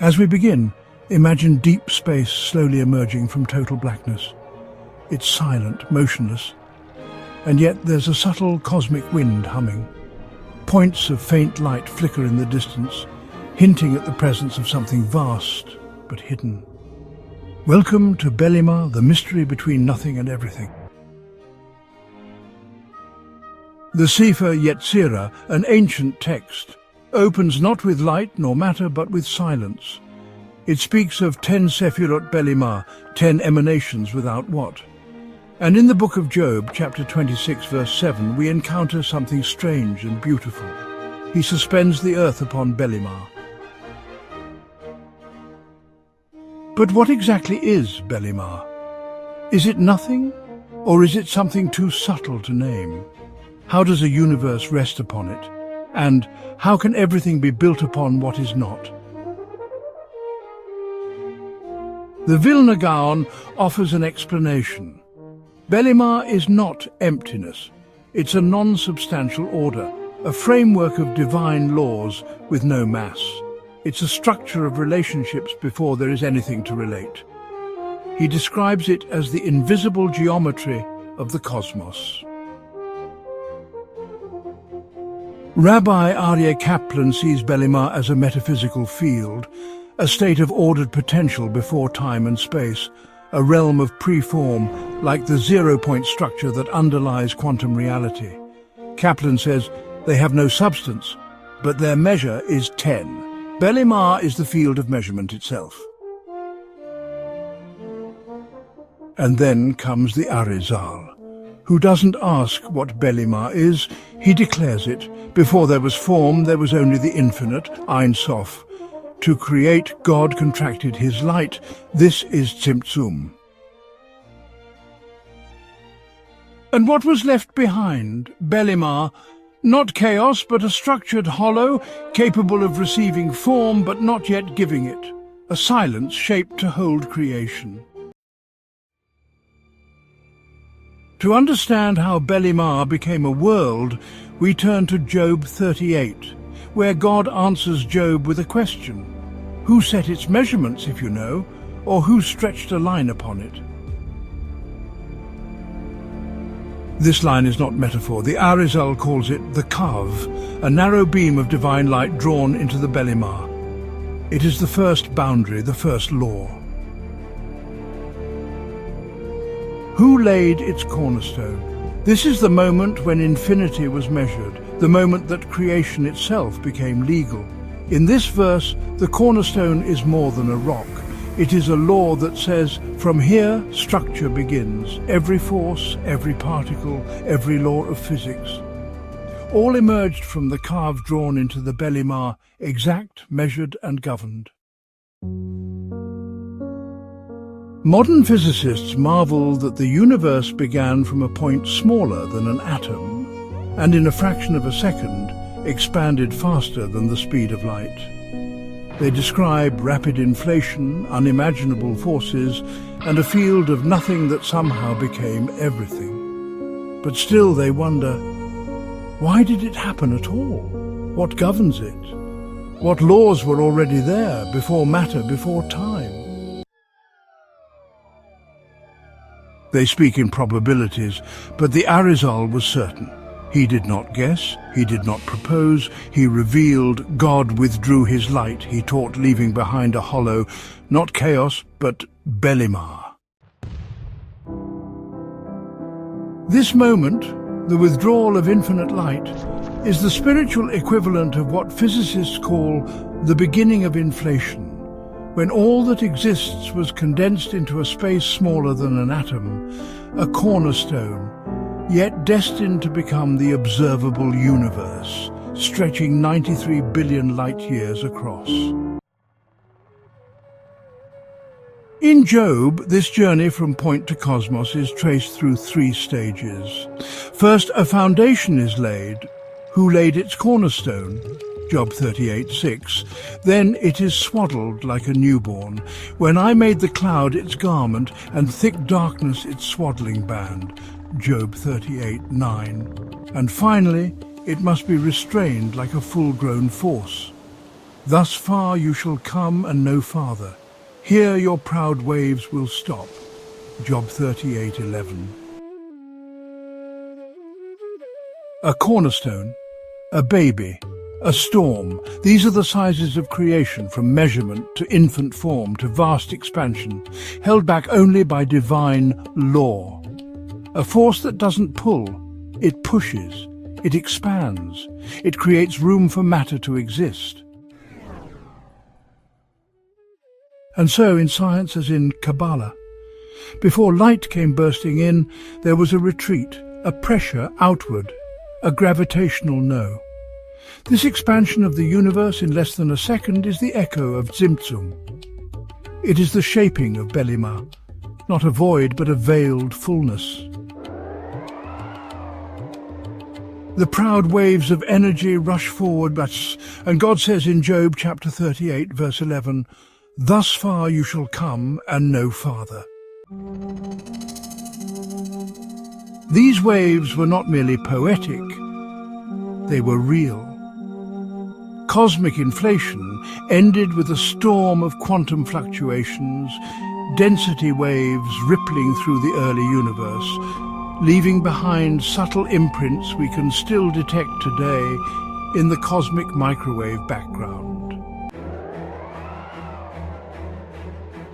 As we begin, imagine deep space slowly emerging from total blackness. It's silent, motionless, and yet there's a subtle cosmic wind humming. Points of faint light flicker in the distance, hinting at the presence of something vast but hidden. Welcome to Belima, the mystery between nothing and everything. The Sefer Yetzirah, an ancient text, opens not with light nor matter but with silence. It speaks of 10 Sephirot Belima, 10 emanations without what. And in the book of Job, chapter 26, verse 7, we encounter something strange and beautiful. He suspends the earth upon Belima. But what exactly is Belima? Is it nothing, or is it something too subtle to name? How does a universe rest upon it? And how can everything be built upon what is not? The Vilna Gaon offers an explanation. Belima is not emptiness. It's a non-substantial order, a framework of divine laws with no mass. It's a structure of relationships before there is anything to relate. He describes it as the invisible geometry of the cosmos. Rabbi Aryeh Kaplan sees Belima as a metaphysical field, a state of ordered potential before time and space, a realm of pre-form like the zero-point structure that underlies quantum reality. Kaplan says they have no substance, but their measure is 10. Belima is the field of measurement itself. And then comes the Arizal, who doesn't ask what Belima is, he declares it. Before there was form, there was only the infinite, Ein Sof. To create, God contracted his light. This is Tzimtzum. And what was left behind? Belima, not chaos, but a structured hollow, capable of receiving form, but not yet giving it. A silence shaped to hold creation. To understand how Belima became a world, we turn to Job 38, where God answers Job with a question. Who set its measurements, if you know, or who stretched a line upon it? This line is not metaphor. The Arizal calls it the Kav, a narrow beam of divine light drawn into the Belima. It is the first boundary, the first law. Who laid its cornerstone? This is the moment when infinity was measured, the moment that creation itself became legal. In this verse, the cornerstone is more than a rock. It is a law that says, from here, structure begins. Every force, every particle, every law of physics. All emerged from the carve drawn into the Belima, exact, measured and governed. Modern physicists marvel that the universe began from a point smaller than an atom, and in a fraction of a second, expanded faster than the speed of light. They describe rapid inflation, unimaginable forces, and a field of nothing that somehow became everything. But still they wonder, why did it happen at all? What governs it? What laws were already there, before matter, before time? They speak in probabilities, but the Arizal was certain. He did not guess, he did not propose, he revealed, God withdrew his light, he taught, leaving behind a hollow, not chaos, but Belima. This moment, the withdrawal of infinite light, is the spiritual equivalent of what physicists call the beginning of inflation, when all that exists was condensed into a space smaller than an atom, a cornerstone, yet destined to become the observable universe, stretching 93 billion light-years across. In Job, this journey from point to cosmos is traced through 3 stages. First, a foundation is laid. Who laid its cornerstone? Job 38:6. Then it is swaddled like a newborn. When I made the cloud its garment, and thick darkness its swaddling band. Job 38:9. And finally, it must be restrained like a full-grown force. Thus far you shall come and no farther. Here your proud waves will stop. Job 38:11. A cornerstone, a baby, a storm. These are the sizes of creation, from measurement to infant form to vast expansion, held back only by divine law. A force that doesn't pull, it pushes, it expands, it creates room for matter to exist. And so in science as in Kabbalah, before light came bursting in, there was a retreat, a pressure outward, a gravitational no. This expansion of the universe in less than a second is the echo of Tzimtzum. It is the shaping of Belima, not a void but a veiled fullness. The proud waves of energy rush forward, and God says in Job chapter 38, verse 11, "Thus far you shall come and no farther." These waves were not merely poetic, they were real. Cosmic inflation ended with a storm of quantum fluctuations, density waves rippling through the early universe, leaving behind subtle imprints we can still detect today in the cosmic microwave background.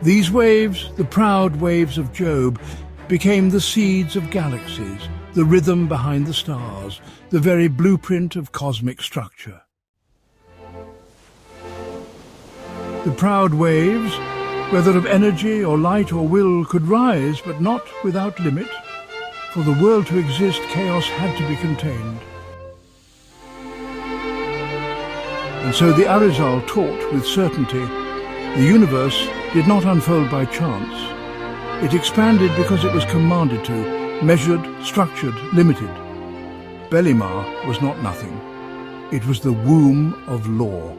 These waves, the proud waves of Job, became the seeds of galaxies, the rhythm behind the stars, the very blueprint of cosmic structure. The proud waves, whether of energy or light or will, could rise, but not without limit. For the world to exist, chaos had to be contained. And so the Arizal taught with certainty, the universe did not unfold by chance. It expanded because it was commanded to, measured, structured, limited. Belima was not nothing. It was the womb of law.